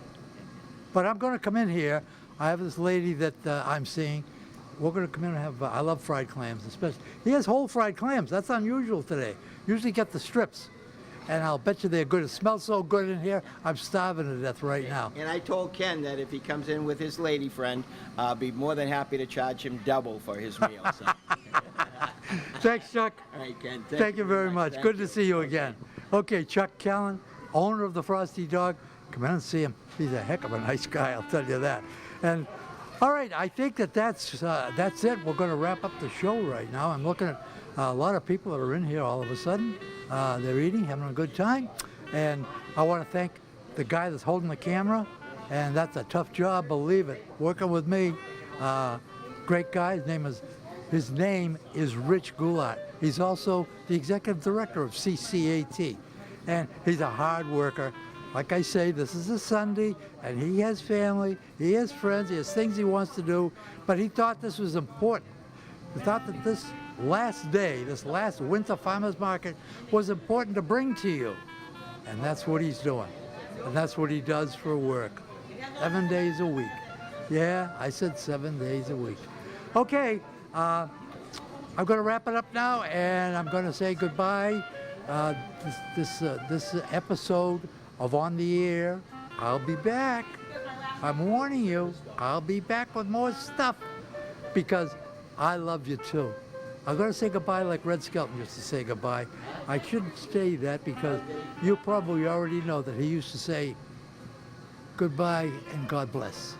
But I'm going to come in here. I have this lady that I'm seeing. We're going to come in and have, I love fried clams, especially. He has whole fried clams. That's unusual today. Usually get the strips. And I'll bet you they're good. It smells so good in here, I'm starving to death right now. And I told Ken that if he comes in with his lady friend, I'll be more than happy to charge him double for his meal. So. Thanks, Chuck. All right, Ken. Thank you very much. Thank Good you. to see you again. Okay, Chuck Callan, owner of the Frosty Dog. Come in and see him. He's a heck of a nice guy, I'll tell you that. And all right, I think that's it. We're going to wrap up the show right now. I'm looking at a lot of people that are in here all of a sudden. They're eating, having a good time. And I want to thank the guy that's holding the camera. And that's a tough job, believe it, working with me. Great guy. His name is Rich Goulart. He's also the executive director of CCAT. And he's a hard worker. Like I say, this is a Sunday, and he has family, he has friends, he has things he wants to do, but he thought this was important. He thought that this last day, this last winter farmers market was important to bring to you. And that's what he's doing. And that's what he does for work. 7 days a week. Yeah, I said 7 days a week. Okay, I'm going to wrap it up now, and I'm going to say goodbye. This episode of On the Air, I'll be back. I'm warning you, I'll be back with more stuff because I love you too. I'm going to say goodbye like Red Skelton used to say goodbye. I shouldn't say that because you probably already know that he used to say goodbye and God bless.